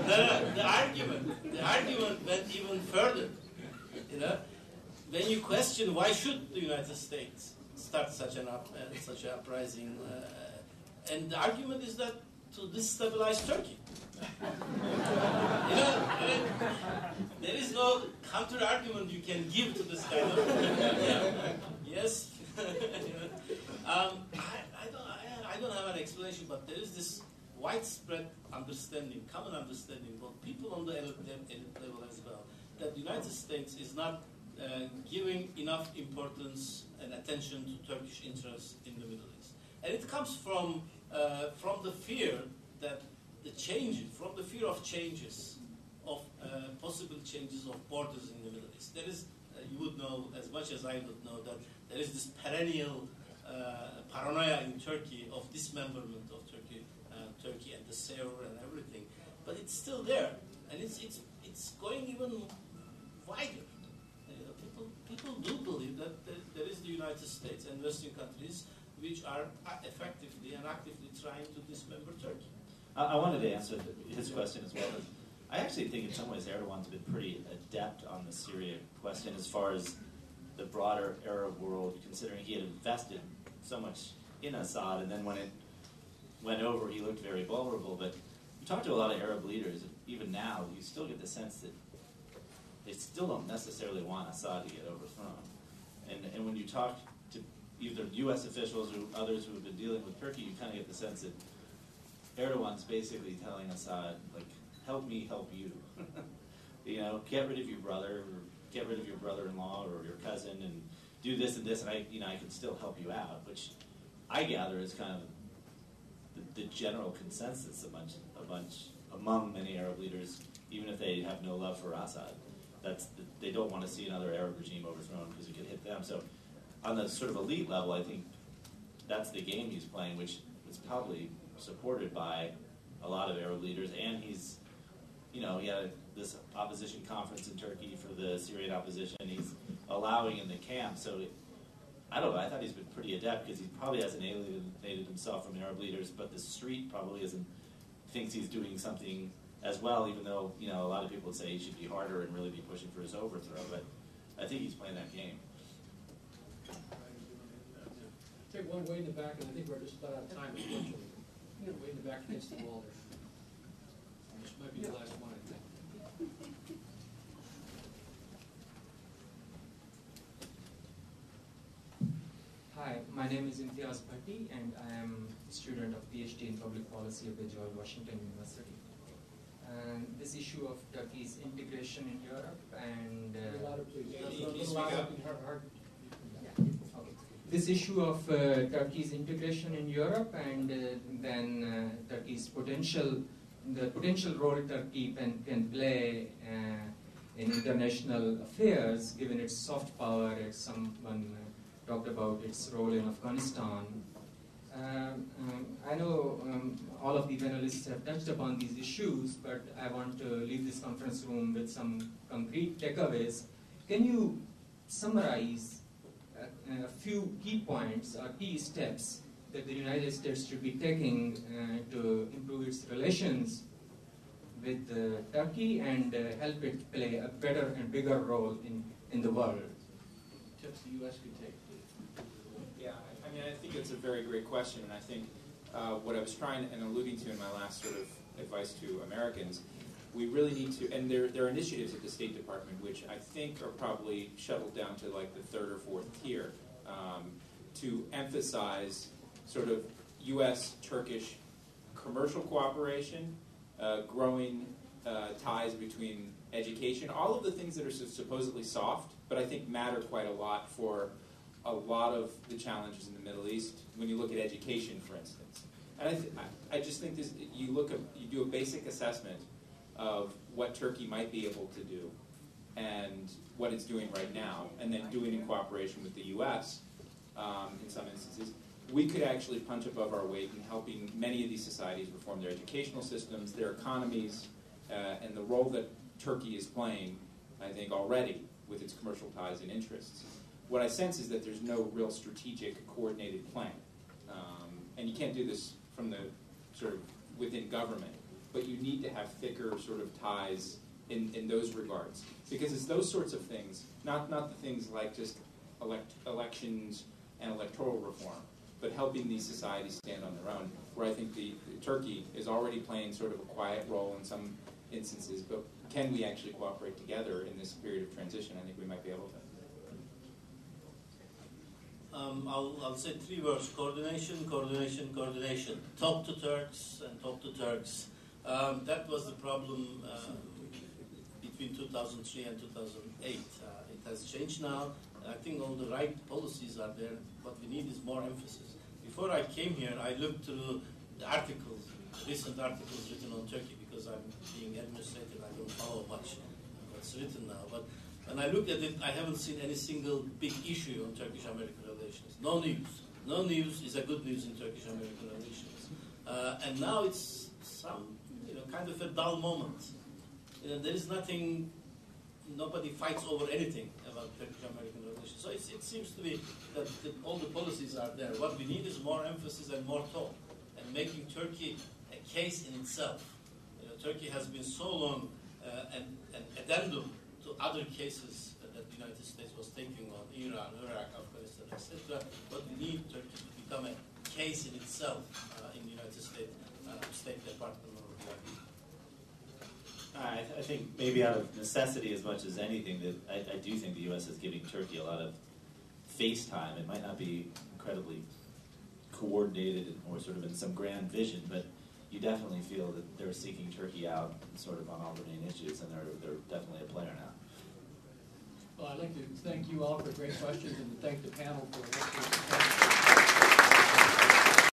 The argument went even further. You know, when you question why should the United States start such an uprising, and the argument is that to destabilize Turkey. You know, there is no counter argument you can give to this kind of. Yes. I don't have an explanation, but there is this widespread understanding, common understanding, both people on the elite level as well, that the United States is not giving enough importance and attention to Turkish interests in the Middle East. And it comes from the fear that from the fear of changes, of possible changes of borders in the Middle East. There is, you would know as much as I would know, that there is this perennial paranoia in Turkey of dismemberment of Turkey and the Sahel and everything. But it's still there, and it's going even wider. People do believe that there is the United States and Western countries which are effectively and actively trying to dismember Turkey. I wanted to answer his question as well. I actually think in some ways Erdogan's been pretty adept on the Syria question as far as the broader Arab world, considering he had invested so much in Assad, and then when it went over, he looked very vulnerable. But you talk to a lot of Arab leaders, even now, you still get the sense that they still don't necessarily want Assad to get overthrown. And when you talk to either U.S. officials or others who have been dealing with Turkey, you kind of get the sense that Erdogan's basically telling Assad, like, help me help you. You know, get rid of your brother, or get rid of your brother-in-law or your cousin, and do this and this, and I can still help you out, which I gather is kind of the general consensus among many Arab leaders, even if they have no love for Assad. They don't want to see another Arab regime overthrown because it could hit them. So on the sort of elite level, I think that's the game he's playing, which is probably supported by a lot of Arab leaders. And he's, he had this opposition conference in Turkey for the Syrian opposition. He's allowing in the camp. So I don't know. I thought he's been pretty adept because he probably hasn't alienated himself from Arab leaders, but the street probably thinks he's doing something as well, even though, a lot of people would say he should be harder and really be pushing for his overthrow. But I think he's playing that game. Take one way in the back, and I think we're just about out of time. Way in the back against the wall there. This might be the last one, I think. Hi, my name is Imtiaz Bhatti, and I am a student of PhD in Public Policy at the George Washington University. And this issue of Turkey's integration in Europe and this issue of Turkey's integration in Europe and then Turkey's potential role Turkey can play in international affairs, given its soft power, as someone talked about its role in Afghanistan. I know all of the panelists have touched upon these issues, but I want to leave this conference room with some concrete takeaways. Can you summarize a few key points or key steps that the United States should be taking to improve its relations with Turkey and help it play a better and bigger role in the world? Tips the U.S. could take. Yeah, I think it's a very great question, and I think what I was trying and alluding to in my last sort of advice to Americans, we really need to, and there are initiatives at the State Department which I think are probably shuttled down to like the third or fourth tier to emphasize sort of U.S.-Turkish commercial cooperation, growing ties between education, all of the things that are supposedly soft, but I think matter quite a lot for a lot of the challenges in the Middle East when you look at education, for instance. And I just think this, you do a basic assessment of what Turkey might be able to do and what it's doing right now, and then doing in cooperation with the U.S. In some instances, we could actually punch above our weight in helping many of these societies reform their educational systems, their economies, and the role that Turkey is playing, I think, already with its commercial ties and interests. What I sense is that there's no real strategic, coordinated plan. And you can't do this from the sort of within government, but you need to have thicker sort of ties in those regards. Because it's those sorts of things, not the things like just elections and electoral reform, but helping these societies stand on their own, where I think Turkey is already playing sort of a quiet role in some instances, but can we actually cooperate together in this period of transition? I think we might be able to. I'll say 3 words: coordination, coordination, coordination. Talk to Turks and talk to Turks. That was the problem between 2003 and 2008. It has changed now. I think all the right policies are there. What we need is more emphasis. Before I came here, I looked through the articles, recent articles written on Turkey, because I'm being administrative. I don't follow much what's written now. But when I look at it, I haven't seen any single big issue on Turkish-American relations. No news. No news is a good news in Turkish-American relations. And now it's some, kind of a dull moment. There is nothing. Nobody fights over anything about Turkish-American relations. So it seems to be that all the policies are there. What we need is more emphasis and more talk, and making Turkey a case in itself. Turkey has been so long an addendum to other cases that the United States was taking on, Iran, Iraq, Afghanistan, etc. But we need Turkey to become a case in itself in the United States State Department. I think maybe out of necessity as much as anything, that I do think the U.S. is giving Turkey a lot of face time. It might not be incredibly coordinated or sort of in some grand vision, but you definitely feel that they're seeking Turkey out sort of on all the main issues, and they're definitely a player now. Well, I'd like to thank you all for great questions and to thank the panel for